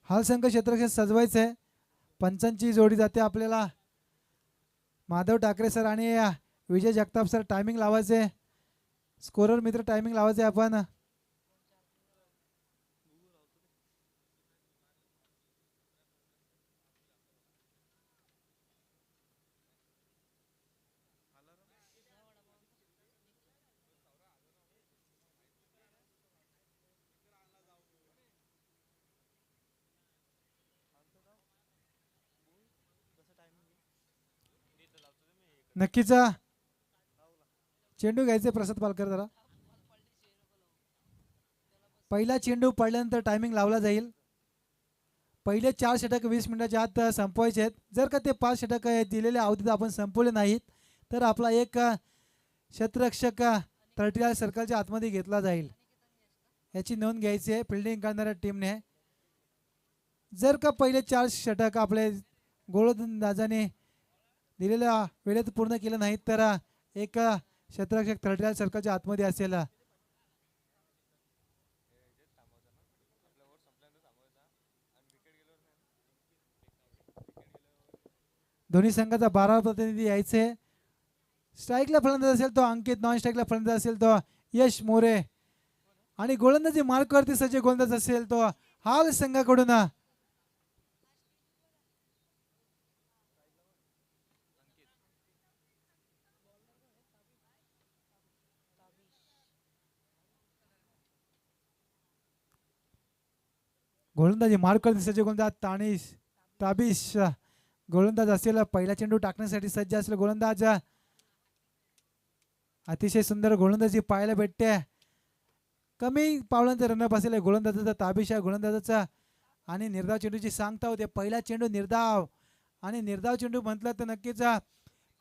हा संघ क्षेत्ररक्षक सजवायचं आहे. पंचांची जोडी जाते आपल्याला. माधव ठाकरे सर आणि विजय जगताप सर टायमिंग लावायचे. स्कोरर मित्र टायमिंग लावायचे आपण. नक्कीच चेंडू घ्यायचे प्रसाद पालकर जरा. पहिला चेंडू पडल्यानंतर टायमिंग लावला जाईल. पहिले 4 षटक 20 मिनिटाच्या आत संपवायचे आहेत. जर का ते 5 षटक दिलेल्या अवधीत आपण संपवले नाहीत तर आपला एक क्षेत्ररक्षक 30 सर्कलच्या आतमध्ये घेतला जाईल. याची नोंद घ्यायची आहे फिल्डिंग करणाऱ्या टीमने. जर का पहिले 4 षटक आपले गोलंदाजाने दिलेल्या वेळेत पूर्ण केलं नाहीत तर एक क्षेत्ररक्षक 30 सर्कलच्या आतमध्ये असेल. दोन्ही संघाचा 12 प्रतिनिधी यायचे. स्ट्राईकला फलंदाज असेल तो अंकित, नॉन स्ट्राईकला फलंदाज असेल तो यश मोरे आणि गोलंदाजी मार्कवरती सज्ज गोलंदाज असेल तो हाल संघाकडून गोलंदाजी मार्कवरती सज्ज गोलंदाज ताबिश गोलंदाज असेल. पहिला चेंडू टाकण्यासाठी सज्ज असेल गोलंदाज. अतिशय सुंदर गोलंदाजी पाहायला भेटते. कमी पावलांचा रनअप असेल गोलंदाजाचा ताबिश आहे गोलंदाजाचा. आणि निर्धाव चेंडूची सांगता होते. पहिला चेंडू निर्धाव आणि निर्धाव चेंडू म्हटलं तर नक्कीच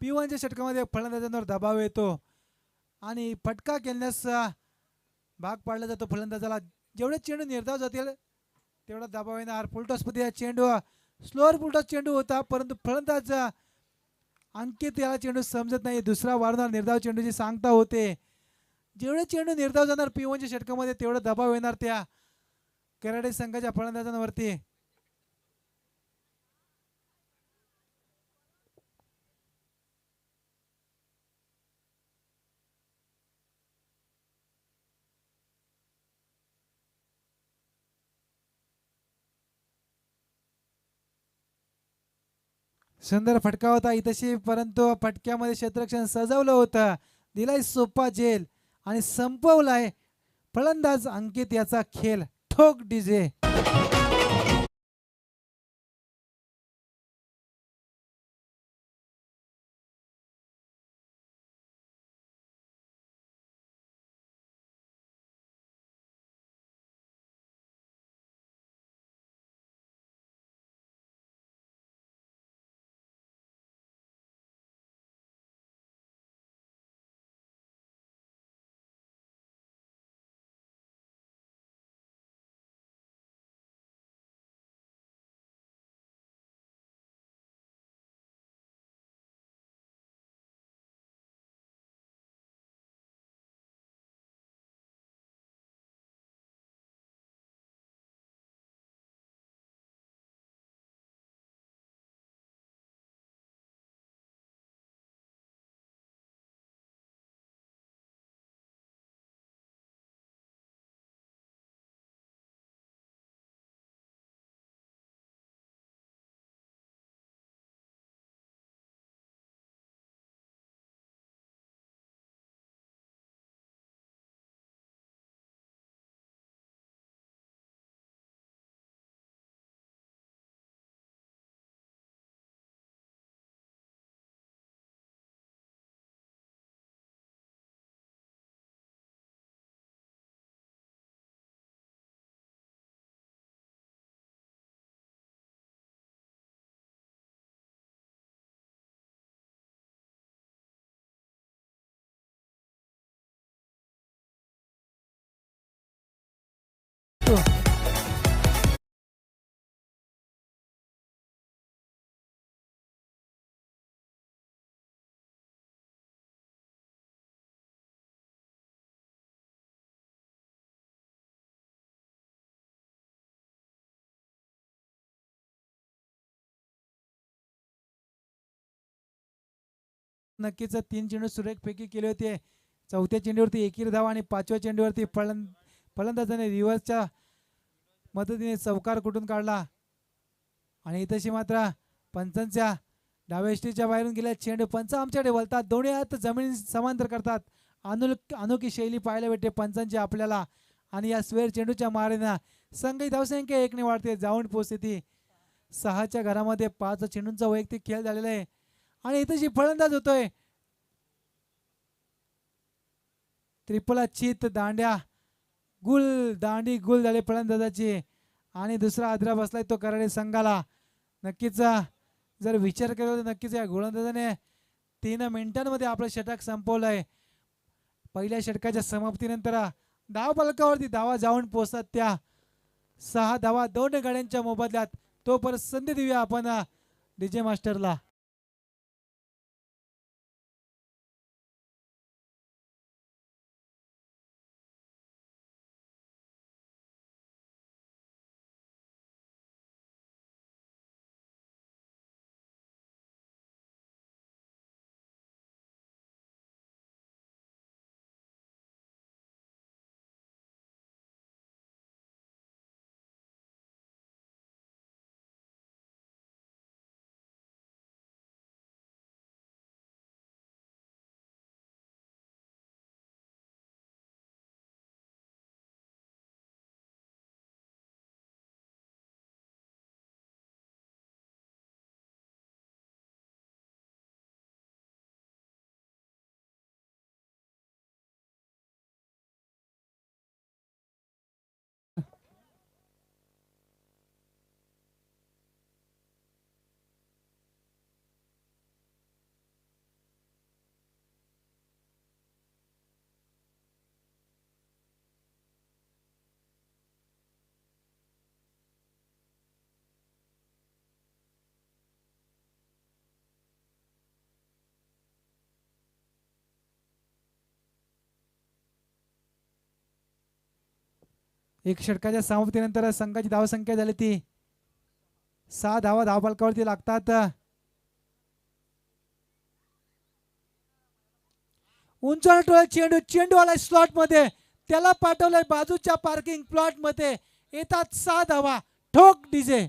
P1च्या षटकामध्ये फलंदाजांवर दबाव येतो आणि फटका खेळण्यास भाग पाडला जातो फलंदाजाला. जेवढे चेंडू निर्धाव जातील तेवढा दबाव येणार. फुलटॉसमध्ये चेंडू स्लोअर फुलटॉस चेंडू होता परंतु फलंदाज अंकित याला चेंडू समजत नाही. दुसरा वारंवार निर्धाव चेंडूची सांगता होते. जेवढे चेंडू निर्धाव जाणार P1च्या षटकामध्ये तेवढा दबाव येणार त्या कराडे संघाच्या फलंदाजांवरती. सुंदर फटका होता इथशी परंतु फटक्यामध्ये क्षेत्ररक्षण सजवलं होतं. दिलाय सोपा जेल आणि संपवलाय फलंदाज अंकित याचा खेळ. ठोक डीजे. नक्कीच 3 चेंडू सुरेखपैकी केले होते. चौथ्या चेंडूवरती एकेरी धाव आणि 5व्या चेंडूवरती फलंदाजाने रिव्हर्सच्या मदतीने चौकार कुठून काढला आणि इथंशी मात्र पंचांच्या डाव्या बाहेरून गेल्या चेंडू पंच आमच्याकडे वळतात. दोन्ही हात जमीन समांतर करतात. अनोखी शैली पाहायला भेटते पंचांची आपल्याला आणि या स्वेर चेंडूच्या मारेनं संघही धावसंख्या 1 ने वाढते. जाऊन पोहोचते ती 6च्या घरामध्ये 5 चेंडूंचा वैयक्तिक खेळ झालेला आहे आणि इथंशी फलंदाज होतोय. त्रिपला चित दांड्या दांडी गुल झाले फलंदाजाची आणि दुसरा आदरा बसलाय तो कराडे संघाला. नक्कीच जर विचार केला तर नक्कीच या गोलंदाजाने 3 मिनिटांमध्ये आपलं षटक संपवलंय. पहिल्या षटकाच्या समाप्तीनंतर धाव फलकावरती धावा जाऊन पोहोचतात त्या 6 धावा 2 गाड्यांच्या मोबदल्यात. तो परत संधी देऊया आपण डीजे मास्टरला. एक षटकाच्या समाप्तीनंतर संघाची धावसंख्या झाली ती 6 धावा धावफलकावरती लागतात. उंचावला चेंडू आलाय स्लॉट मध्ये त्याला पाठवलंय बाजूच्या पार्किंग प्लॉट मध्ये. येतात 6 धावा. ठोक डीजे.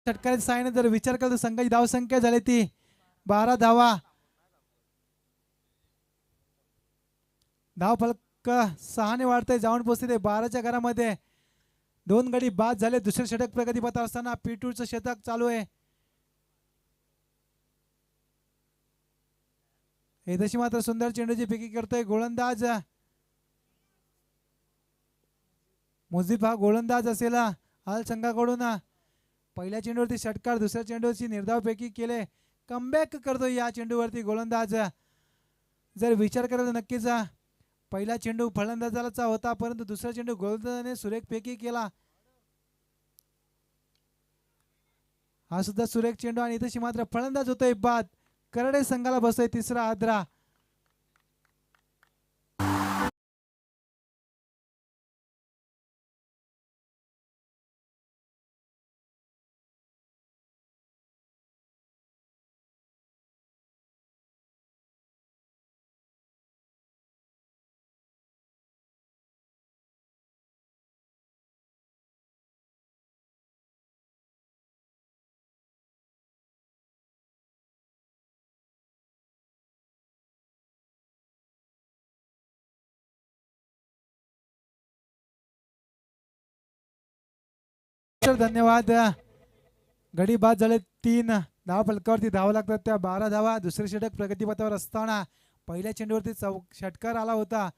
षटकाच्या साहाय्याने जर विचार केला तर संघाची धावसंख्या झाली ती 12 धावा. धाव फलक 6 ने वाढतंय. जाऊन पोहोचते 12च्या घरामध्ये. 2 गडी बाद झाले. दुसरे षटक प्रगतीपथावर असताना P2चं षटक चालू आहे. हे तशी मात्र सुंदर चेंडूची फेकी करतोय गोलंदाज मुझीब. हा गोलंदाज असेल हाल संघाकडून. पहिल्या चेंडूवरती षटकार. दुसऱ्या चेंडूवरची निर्धावपैकी केले. कमबॅक करतो या चेंडूवरती गोलंदाज. जर विचार केला तर नक्कीच पहिला चेंडू फलंदाजाचा होता परंतु दुसरा चेंडू गोलंदाजाने सुरेखपैकी केला. हा सुद्धा सुरेख चेंडू आणि इथेशी मात्र फलंदाज होतोय बाद. करडे संघाला बसतोय तिसरा आदरा. धन्यवाद. गडी बाद झाले. 3 धावा फलकावरती धावा लागतात त्या 12 धावा. दुसरे षटक प्रगतीपथावर असताना पहिल्या चेंडूवरती षटकार आला होता.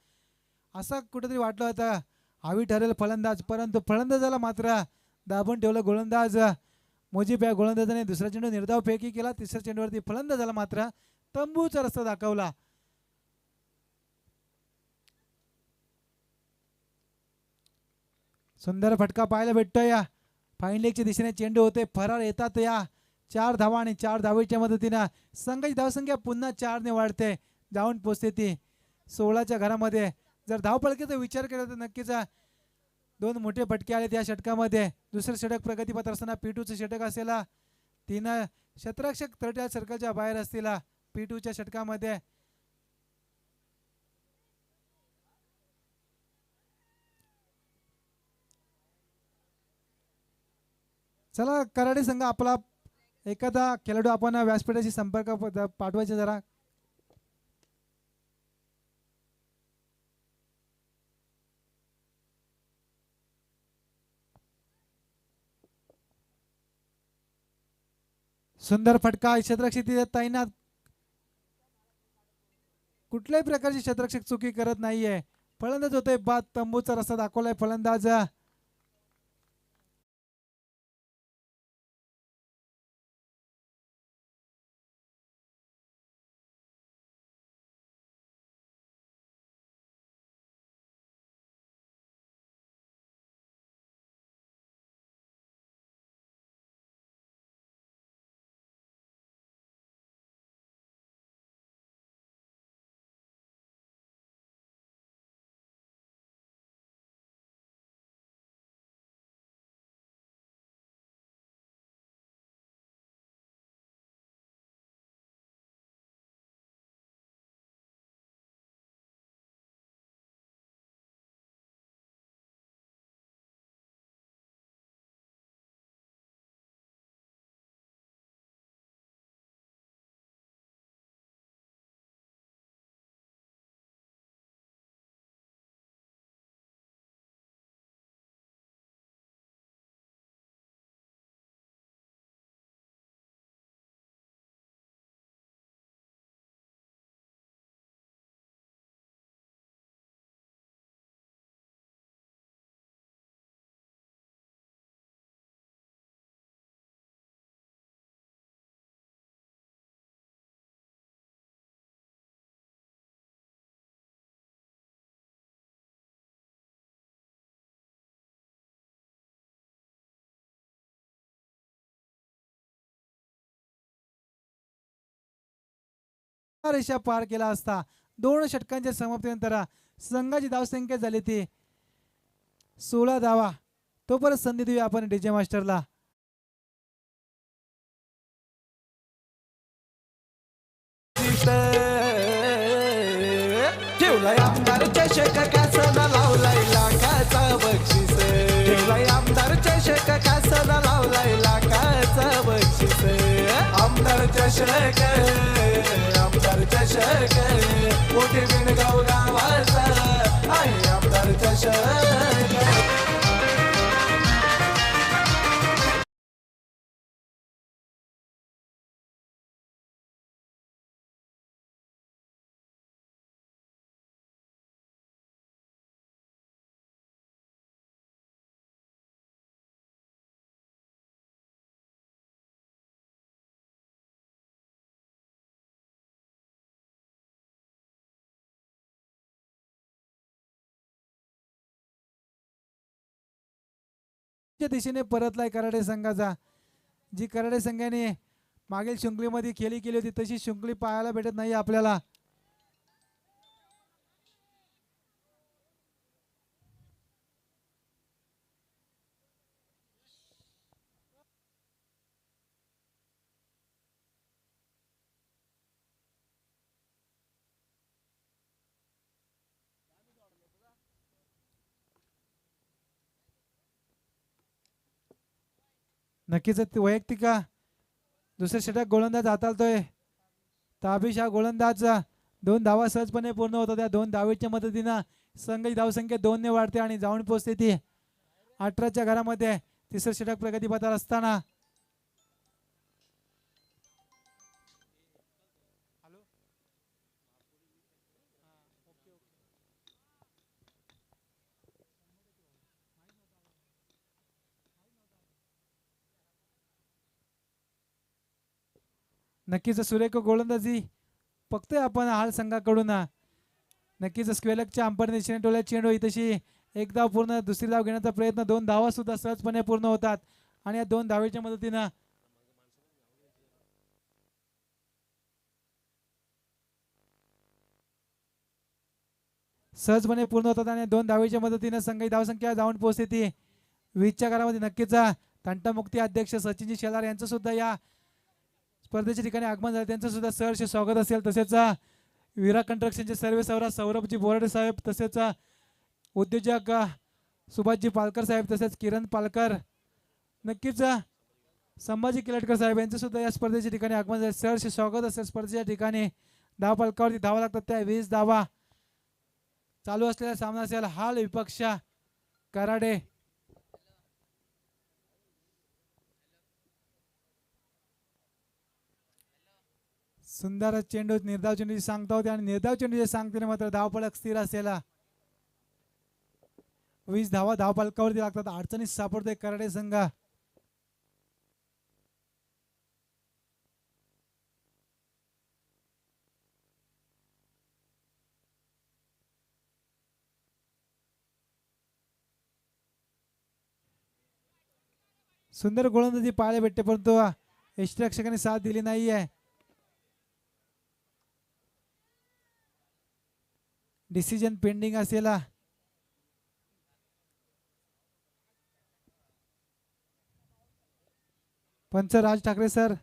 असं कुठेतरी वाटलं होतं हवी ठरेल फलंदाज परंतु फलंदाजाला मात्र दाबून ठेवलं गोलंदाज मुजीब. या गोलंदाजाने दुसरा चेंडू निर्धावपैकी केला. तिसऱ्या चेंडूवरती फलंदाजाला मात्र तंबूचा रस्ता दाखवला. सुंदर फटका पाहायला भेटतोय. फाईन लेगच्या दिशेने चेंडू होते. फरार येतात या 4 धावा आणि 4 धावेच्या मदतीनं संघाची धावसंख्या पुन्हा 4 ने वाढते, जाऊन पोचते ती 16च्या घरामध्ये. जर धावफलकाचा विचार केला तर नक्कीच 2 मोठे फटके आले त्या षटकामध्ये. दुसरं षटक प्रगतीपथ असताना P2चं षटक असेल, 3 क्षेत्ररक्षक 30 सर्कलच्या बाहेर असतील P2च्या षटकामध्ये. चला कराडे संघ आपला एखादा खेळाडू आपण व्यासपीठाशी संपर्क पाठवायचे जरा. सुंदर फटका, क्षेत्ररक्षक तिथे तैनात, कुठल्याही प्रकारची क्षेत्ररक्षक चुकी करत नाहीये. फलंदाज होतोय बाद, तंबूचा रस्ता दाखवलाय फलंदाज. रेषा पार केला असता 2 षटकांच्या समाप्तीनंतर संघाची धावसंख्या झाली ती 16 धावा. तो परत संधी देऊया आपण डीजे मास्टरला. ठेवलाय आमदारच्या षटकासना लावलाय लाखाचा बक्षीस. ठेवलाय आमदारच्या षटकासना लावलाय लाखाचा बक्षीस. आमदार चषक, आमदार चषक, मोठे बिनगाव गावाचा आहे आमदार चषक. दिशेने परतलाय कराडे संघाचा. जी कराडे संघाने मागील शृंखलेमध्ये खेळी केली होती तशी शृंखली पाहायला भेटत नाही आपल्याला. नक्कीच वैयक्तिक दुसरे षटक गोलंदाज हाताळतोय ताबिश. हा गोलंदाज 2 धावा सहजपणे पूर्ण होतात. त्या 2 धावेच्या मदतीनं संघाची धावसंख्या 2 ने वाढते आणि जाऊन पोचते ती 18च्या घरामध्ये. तिसरं षटक प्रगतीपथावर असताना नक्कीच सुरेख गोलंदाजी बघतोय आपण हाल संघाकडून. नक्कीच स्क्वेलकच्या अंपायर दिशेने टोल्या चेंडू ही तशी एक धाव पूर्ण, दुसरी धाव घेण्याचा प्रयत्न, 2 धावा सुद्धा सहजपणे पूर्ण होतात आणि या 2 धावेच्या मदतीनं सहजपणे पूर्ण होतात आणि 2 धावेच्या मदतीने संघाची धावसंख्या जाऊन पोहोचते ती 20च्या घरामध्ये. नक्कीच तंटमुक्ती अध्यक्ष सचिनजी शेलार यांचं सुद्धा या स्पर्धेच्या ठिकाणी आगमन झालं, त्यांचं सुद्धा सहर्ष स्वागत असेल. तसेच विरा कंस्ट्रक्शनचे सर्वे सौरा सौरभजी बोराडे साहेब, तसेच उद्योजक सुभाषजी पालकर साहेब, तसेच किरण पालकर, नक्कीच संभाजी किलटकर साहेब यांचं सुद्धा या स्पर्धेच्या ठिकाणी आगमन झाले, सहर्ष स्वागत असेल. स्पर्धेच्या ठिकाणी धावफलकावरती धावा लागतात त्या 20 धावा. चालू असलेला सामना असेल हाल विपक्ष कराडे. सुंदर चेंडू निर्धाव चेंडूची सांगता होते आणि निर्धाव चेंडूच्या सांगतेने मात्र धावफलक स्थिर असेल. 20 धावा धावफलकावरती लागतात. अडचणीत सापडतोय कराडे संघ. सुंदर गोलंदाजी पाहायला भेटते, परंतु यष्टीरक्षकांनी साथ दिली नाहीये. डिसिजन पेंडिंग असेल. पंच राज ठाकरे सर.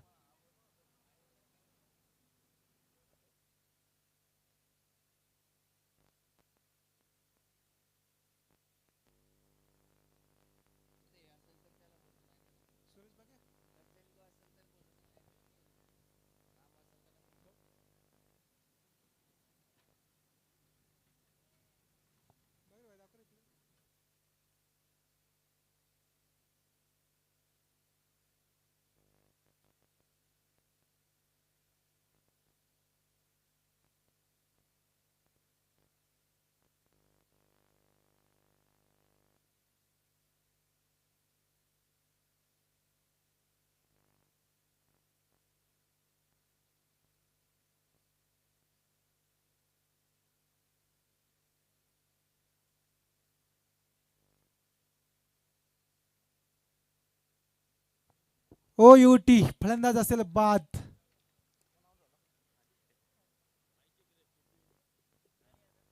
OUT फलंदाज असेल बाद.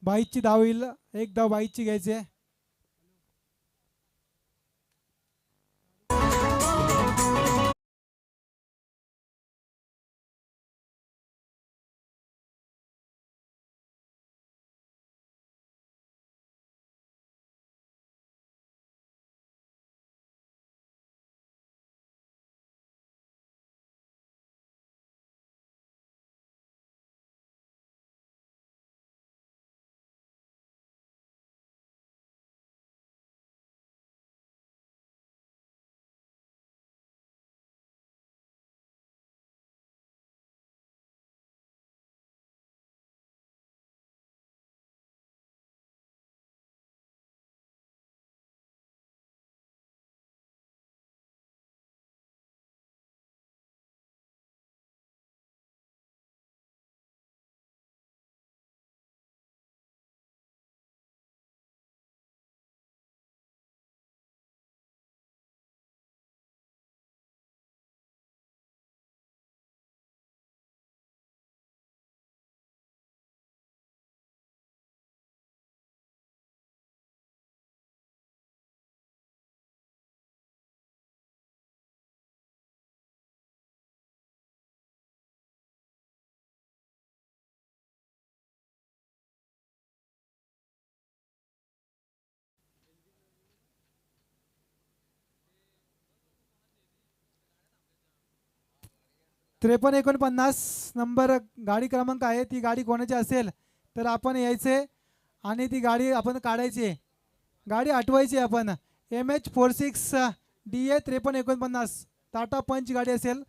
बाईची धाव येईल, एक धाव बाईची घ्यायची. त्रेपन्न 49 नंबर गाडी क्रमांक आहे. ती गाडी कोणाची असेल तर आपण यायचे आणि ती गाडी आपण काढायची, गाडी हटवायची. आपण MH46DA 5349 टाटा पंच गाडी असेल.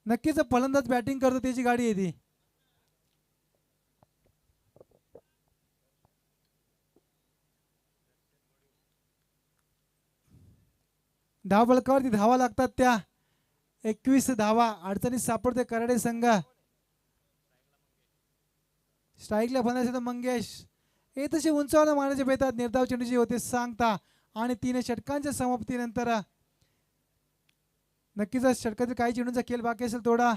नक्कीच फलंदाज बॅटिंग करतो त्याची गाडी आहे ती. धावफलकावरती धावा लागतात त्या 21 धावा. अडचणीत सापडते कराडे संघ. स्ट्राईकला फलंदाज मंगेश हे तशी उंचावर मारण्याचे बेतात निर्धाव चेंडूची होते सांगता आणि 3 षटकांच्या समाप्तीनंतर नक्कीच षटकातील काही चेंडूंचा खेळ बाकी असेल थोडा.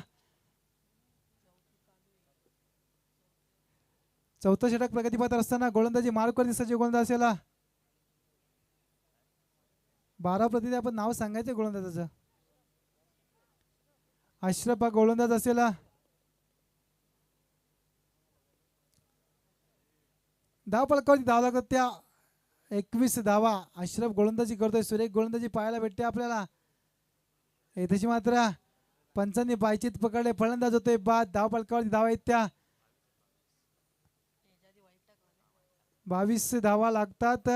चौथं षटक प्रगतीपथ असताना गोलंदाजी मार्कवरती सज्ज गोलंदाज असेल 12 प्रतिनिधी आपण नाव सांगायचं गोलंदाजाचं. अश्रफ हा गोलंदाज असेल. धाव फलकावरती धाव लागतात त्या 21 धावा. अश्रफ गोलंदाजी करतोय. सुरेख गोलंदाजी पाहायला भेटते आपल्याला. तशी मात्र पंचांनी बायचीत पकडले. फलंदाज होतोय बाद. धाव फलकावरती धावा आहेत त्या 22 धावा लागतात.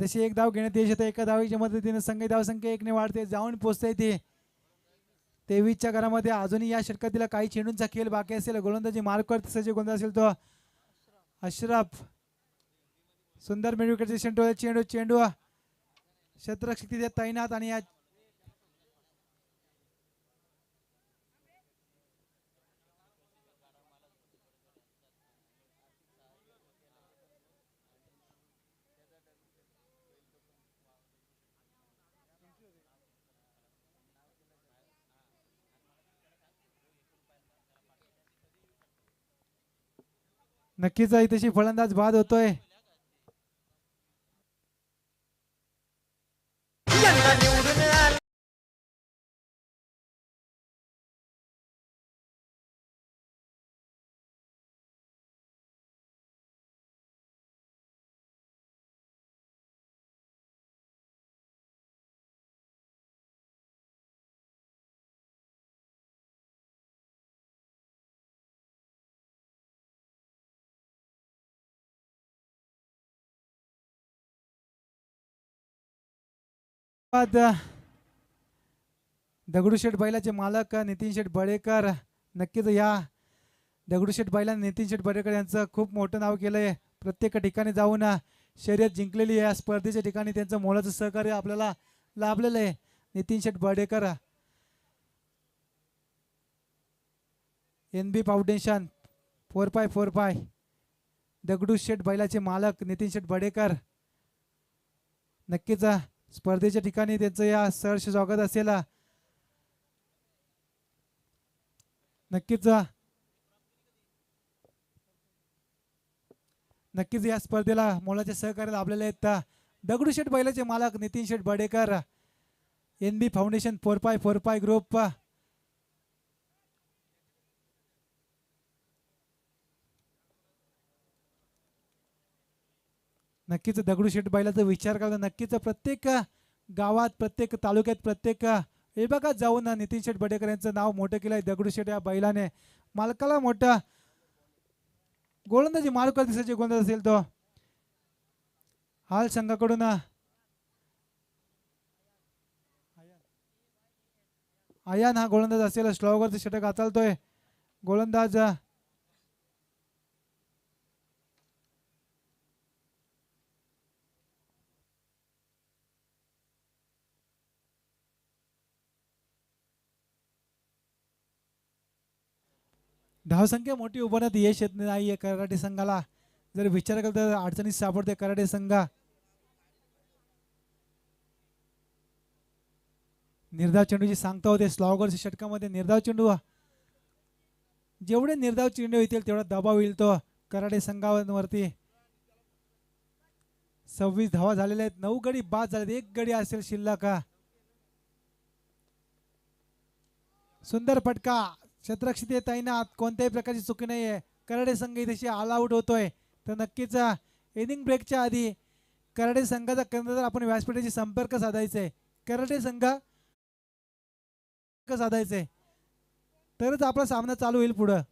तशी एक धाव घेण्यात येऊ शकते. एका धावीच्या मदतीने संघ धावसंख्या 1 ने वाढते. जाऊन पोहोचते ते 23च्या घरामध्ये. अजूनही या षटकातील काही चेंडूंचा खेळ बाकी असेल. गोलंदाजी मार्कवरती सज्ज गोलंदाज असेल तो अश्रफ. सुंदर मिडविकेटचे चेंडू चेंडू क्षेत्ररक्षक तैनात आणि या नक्कीच इथेशी फलंदाज बाद होतोय. दगडूशेठ बैलाचे मालक नितीन शेठ बडेकर. नक्कीच या दगडूशेठ बैला नितीन शेठ बडेकर यांचं खूप मोठं नाव केलंय. प्रत्येक ठिकाणी जाऊन शर्यत जिंकलेली या स्पर्धेच्या ठिकाणी त्यांचं मोलाचं सहकार्य आपल्याला लाभलेलं आहे. Nitin Sheth Badekar NB foundation 4x4 Dagdusheth बैलाचे मालक नितीन शेठ बडेकर. नक्कीच स्पर्धेच्या ठिकाणी त्यांचं या सहर्ष स्वागत असेल. नक्कीच नक्कीच या स्पर्धेला मोलाचे सहकार्य लाभलेले आहेत दगडूशेठ बैलाचे मालक Nitin Sheth Badekar. NB foundation 4x4 group. नक्कीच दगडूशेठ बैलाचा विचार करता नक्कीच प्रत्येक गावात प्रत्येक तालुक्यात प्रत्येक विभागात जाऊन नितीन शेठ बडेकर यांचं नाव मोठं केलं आहे. दगडूशेठ या बैलाने मालकाला मोठा गोलंदाजी मार्कवर दिसायचे गोलंदाज असेल तो हाल संघाकडून आयान हा गोलंदाज असेल. स्लॉगवरती षटक हाताळतोय गोलंदाज. धावसंख्या मोठी उभारण्यात यश येत नाही कराटे संघाला. जर विचार केला तर अडचणीत सापडते कराटे संघ. निर्धाव चेंडूची सांगता होते. स्लॉगरच्या षटकामध्ये निर्धाव चेंडू जेवढे निर्धाव चेंडू येतील तेवढा दबाव येईल तो कराटे संघावरती. 26 धावा झालेल्या आहेत. 9 गडी बाद झाले. 1 गडी असेल शिल्लक. सुंदर फटका क्षेत्ररक्षक तैनात. कोणत्याही प्रकारची चुकी नाही आहे. कराटे संघ इथे ऑल आउट होतोय. तर नक्कीच इनिंग ब्रेकच्या आधी कराटे संघाचा कर्णधार आपण व्यासपीठाशी संपर्क साधायचा आहे. कराटे संघ साधायचंय तरच आपला सामना चालू होईल पुढं.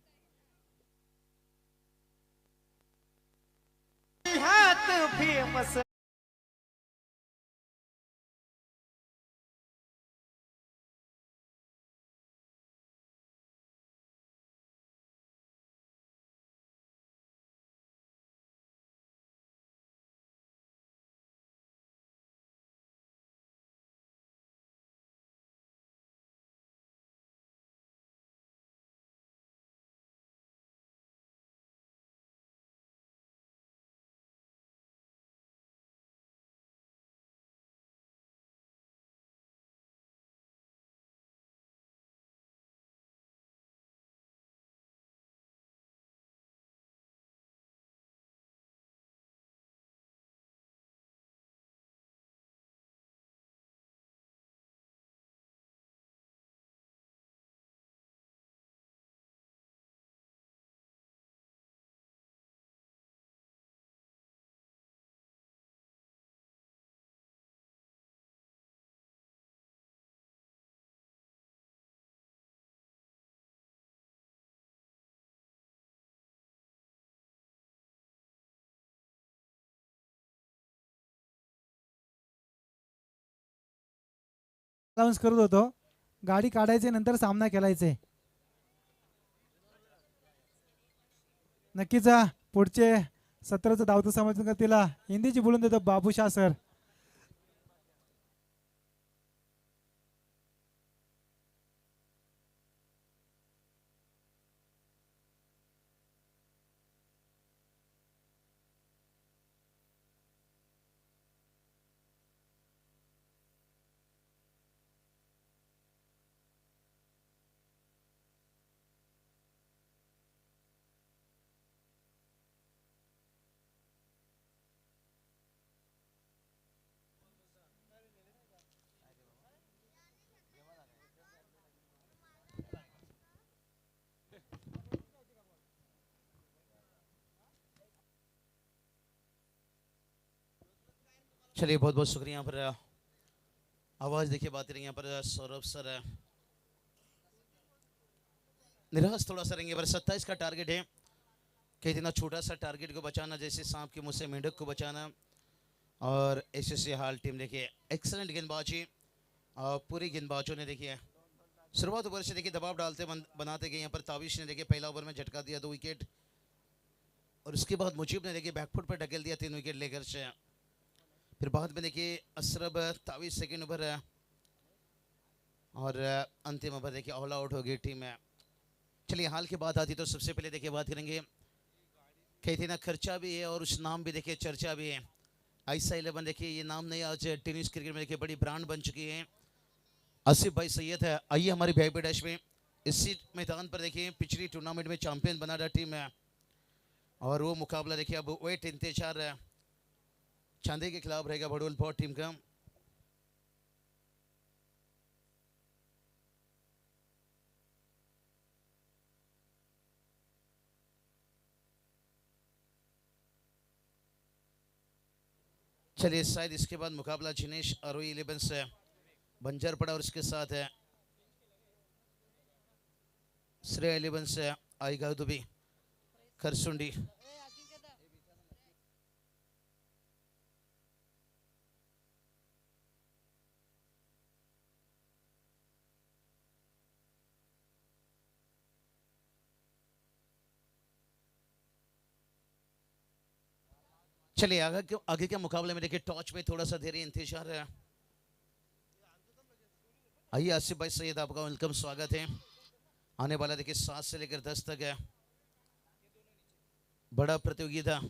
ह्यात फेमस अनाऊन्स करत होतो गाडी काढायचे नंतर सामना खेळायचे. नक्कीच पुढचे सत्राचं धावतं समर्थन करतील हिंदीची बोलून देतो बाबूशाह सर. चलिए बहुत बहुत शुक्रिया. यहाँ पर आवाज़ देखिए बात रही यहाँ पर सौरभ सर. निराश थोड़ा सा रहेंगे पर 27 का टारगेट है कि इतना छोटा सा टारगेट को बचाना जैसे सांप के मुंह से मेंढक को बचाना. और एसएससी हाल टीम देखिए एक्सलेंट गेंदबाजी. पूरी गेंदबाजों ने देखिए शुरुआत ओवर से देखिए दबाव डालते बनाते गए. यहाँ पर ताबिश ने देखिए पहला ओवर में झटका दिया 2 विकेट और उसके बाद मुजीब ने देखिए बैकफुट पर ढकेल दिया 3 विकेट लेकर से. फिर बाद में देखिए अशरफ तावीज सेकेंड ओवर और अंतिम ओवर देखिए ऑल आउट हो गई टीम में. चलिए हाल की बात आती तो सबसे पहले देखिए बात करेंगे कहते ना खर्चा भी है और उस नाम भी देखिए चर्चा भी है. आइसा 11 देखिए ये नाम नहीं आज टेनिस क्रिकेट में देखिए बड़ी ब्रांड बन चुकी है. आसिफ भाई सैयद है. आइए हमारी वीआईपी डैश में इसी मैदान पर देखिए पिछली टूर्नामेंट में चैंपियन बना रहा टीम है और वो मुकाबला देखिए अब वेट इंतजार चांदे के खिलाफ रहेगा भड़ोल पॉट टीम का. चलिए शायद इसके बाद मुकाबला जिनेश अरोई 11 से बंजर पड़ा और इसके साथ है श्रेय 11 से आएगा दुबी खरसुंडी. चलिए आगे के मुकाबले में देखिए टॉच में थोड़ा सा देर इंतजार है. आइए आसिफ भाई सैयद आपका वेलकम स्वागत है. आने वाला देखिए 7 से लेकर 10 तक है बड़ा प्रतियोगिता.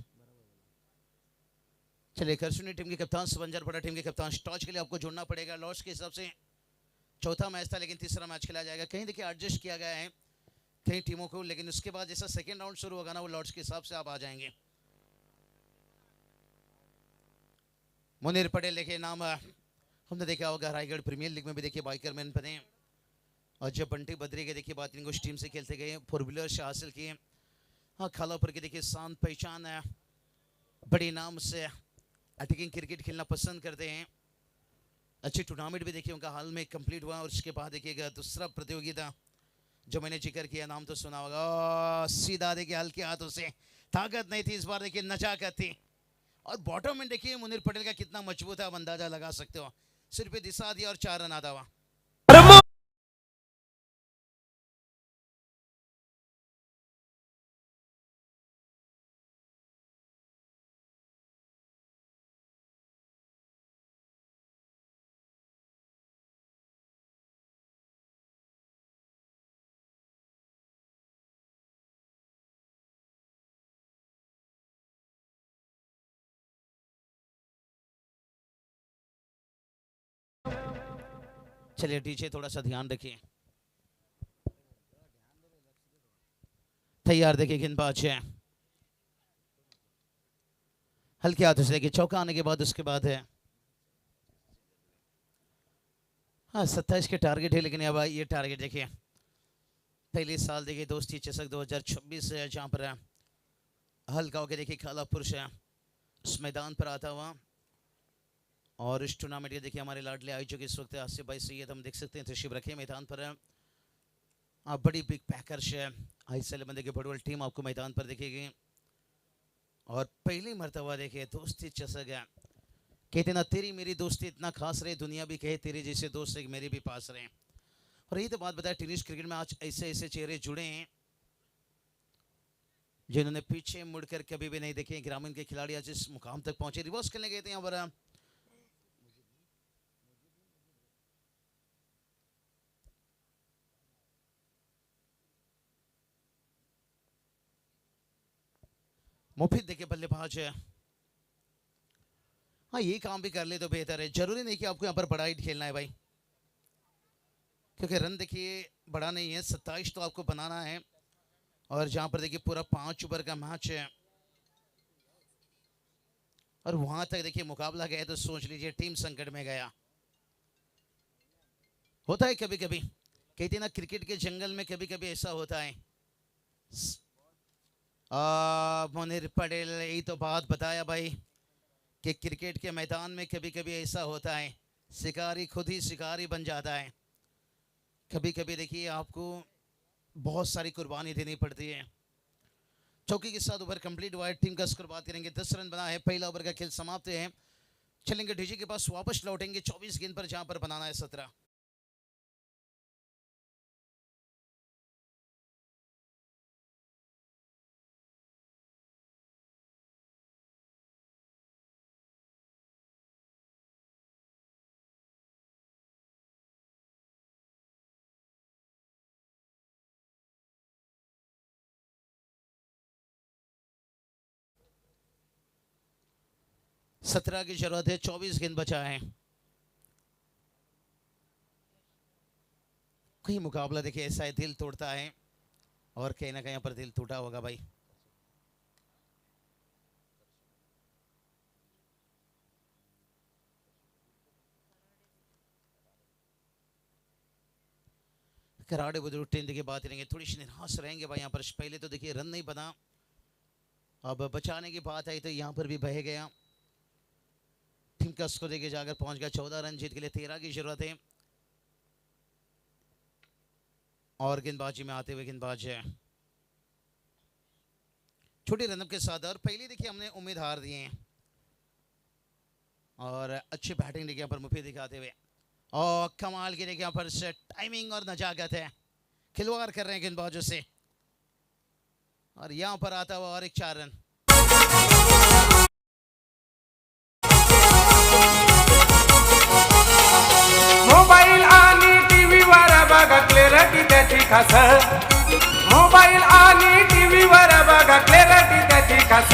चलिए खरसुनी टीम के कप्तान बंजर पड़ा टीम के कप्तान टॉच के लिए आपको जुड़ना पड़ेगा. लॉर्ड्स के हिसाब से चौथा मैच था लेकिन तीसरा मैच खेला जाएगा. कहीं देखिए एडजस्ट किया गया है कई टीमों को लेकिन उसके बाद जैसा सेकेंड राउंड शुरू होगा ना वो लॉर्ड्स के हिसाब से आप आ जाएंगे. मुनीर पटेल देखिए नाम हमने देखा होगा रायगढ़ प्रीमियर लीग में भी देखिए बाइकर मैन बने. और जब बंटी बद्री के देखिए बात इनको टीम से खेलते गए 4 व्हीलर से हासिल किए. हाँ खालापुर की देखिए शान पहचान है बड़े नाम से अटैकिंग क्रिकेट खेलना पसंद करते हैं अच्छी टूर्नामेंट भी देखिए उनका हाल में कंप्लीट हुआ। और उसके बाद देखिएगा दूसरा प्रतियोगिता जो मैंने जिक्र किया, नाम तो सुना होगा, सीधा देखिए हल्के हाथों से, ताकत नहीं थी इस बार, देखिए नजाकत थी। और बॉटम में देखिए मुनीर पटेल का कितना मजबूत है, आप अंदाजा लगा सकते हो। सिर्फ दिशा दिया और 4 रन आता हुआ। चलिए डीजे थोड़ा सा ध्यान रखिए। तैयार देखिए गेंदबाज है, हल्के हाथों से देखिए चौका आने के बाद उसके बाद है, हाँ 27 के टारगेट है। लेकिन अब ये टारगेट देखिए पहले साल देखिए दोस्ती चषक 2026 है, जहाँ पर हल्का होकर देखिए काला पुरुष है उस मैदान पर आता हुआ। और इस टूर्नामेंट के देखिए हमारे लाडले आयोजक इस वक्त आसिफ भाई सैयद, हम देख सकते हैं तशरीफ रखे मैदान पर है। बड़ी बिग पैकर्स है, आईएसएल बंदे की फुटबॉल टीम आपको मैदान पर दिखेगी। और पहली मरतबा देखिए दोस्ती चषक है। कहते ना तेरी मेरी दोस्ती इतना खास रहे, दुनिया भी कहे तेरे जैसे दोस्त एक मेरे भी पास रहे। और यही तो बात बताया, टेनिस क्रिकेट में आज ऐसे ऐसे चेहरे जुड़े हैं जिन्होंने पीछे मुड़कर कभी भी नहीं देखे। ग्रामीण के खिलाड़ी आज इस मुकाम तक पहुंचे, रिवर्स खेलने गए थे यहाँ पर। मुफीद देखिए बल्लेबाज है, हाँ ये काम भी कर ले तो बेहतर है। जरूरी नहीं कि आपको यहाँ पर बड़ा हिट खेलना है भाई, क्योंकि रन देखिए बड़ा नहीं है, 27 तो आपको बनाना है। और जहाँ पर देखिए पूरा 5 ओवर का मैच है और वहां तक देखिए मुकाबला गया तो सोच लीजिए टीम संकट में गया। होता है कभी कभी, कहते ना क्रिकेट के जंगल में कभी कभी ऐसा होता है। मुनीर पटेल यही तो बात बताया भाई कि क्रिकेट के मैदान में कभी कभी ऐसा होता है, शिकारी खुद ही शिकारी बन जाता है। कभी कभी देखिए आपको बहुत सारी कुर्बानी देनी पड़ती है। चौकी के साथ ओवर कंप्लीट हुआ है, टीम का स्कोर बात करेंगे 10 रन बना है, पहला ओवर का खेल समाप्त है। चलेंगे डीजी के पास, वापस लौटेंगे 24 गेंद पर, जहां पर बनाना है 17। सत्रह की जरूरत है, 24 गेंद बचा है। कहीं मुकाबला देखिए ऐसा है, दिल तोड़ता है और कहीं ना कहीं पर दिल टूटा होगा भाई। कराड़े बुजुर्ग टीम देखिए बात करेंगे, थोड़ी सी निराश रहेंगे भाई यहाँ पर। पहले तो देखिए रन नहीं बना, अब बचाने की बात आई तो यहाँ पर भी बह गया। टीम का स्कोर देखिए जाकर पहुंच गया 14 रन, जीत के लिए 13 की जरूरत है। और गेंदबाजी में आते हुए गेंदबाज है छोटे रनअप के साथ। और पहले देखिए हमने उम्मीद हार दिए हैं और अच्छी बैटिंग देखिए यहाँ पर मुफीद दिखाते हुए, और कमाल की देखिए यहाँ पर से टाइमिंग और नजाकत है, खिलवाड़ कर रहे हैं गेंदबाजों से। और यहाँ पर आता हुआ और एक 4 रन। मोबाईल आणि टीव्हीवर बघा क्लॅरिटी त्याची खास. मोबाईल आणि टीव्हीवर बघा क्लॅरिटी त्याची खास.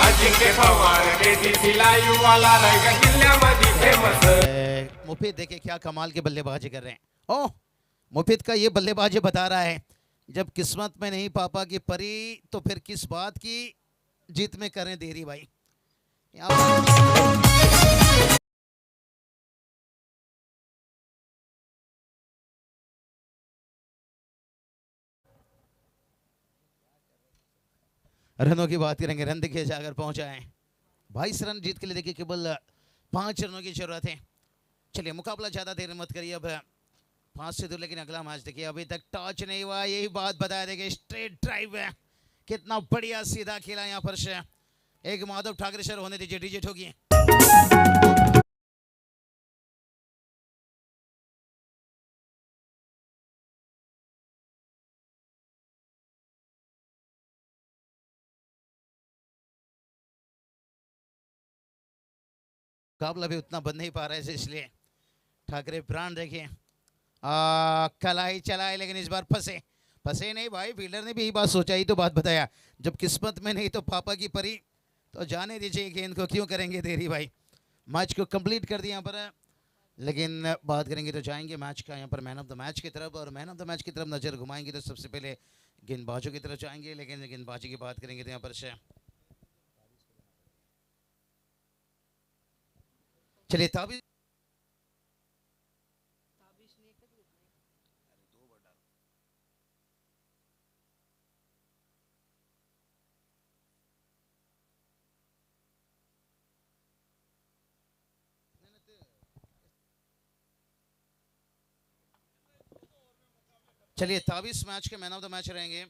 अजिंक्य पवार केटीसी लाईव्ह वाला रायगड जिल्ह्यामध्ये फेमस. मुफीद देखिए क्या कमाल के बल्लेबाजी कर रहे हैं। ओह मुफीद का ये बल्लेबाजी बता रहा है, जब किस्मत में नहीं पापा की परी तो फिर किस बात की जीत में करें देरी भाई। रनों की बात करेंगे, रन देखिए जाकर पहुंचा है 22 रन, जीत के लिए देखिए केवल 5 रनों की जरूरत है। चलिए मुकाबला ज़्यादा देर मत करिए अब 5 से दूर, लेकिन अगला मैच देखिए अभी तक टच नहीं हुआ, यही बात बता देंगे। स्ट्रेट ड्राइव है, कितना बढ़िया सीधा खेला यहाँ पर से। एक माधव ठाकरे सर होने दीजिए, डीजे ठोकी। मुकाबला भी उतना बन नहीं पा रहा है, इसलिए ठाकरे ब्रांड देखिए कलाई चलाए, लेकिन इस बार फंसे नहीं भाई। फील्डर ने भी यही बात सोचा, ही तो बात बताया, जब किस्मत में नहीं तो पापा की परी, तो जाने दीजिए गेंद को, क्यों करेंगे देरी भाई। मैच को कंप्लीट कर दिया यहाँ पर, लेकिन बात करेंगे तो जाएंगे मैच का यहाँ पर मैन ऑफ द मैच की तरफ, और मैन ऑफ द मैच की तरफ नज़र घुमाएंगे तो सबसे पहले गेंदबाजों की तरफ जाएंगे। लेकिन गेंदबाजी की बात करेंगे तो यहाँ पर से चलिए ताबीज चलिए ताबीज match K man of the match रहेंगे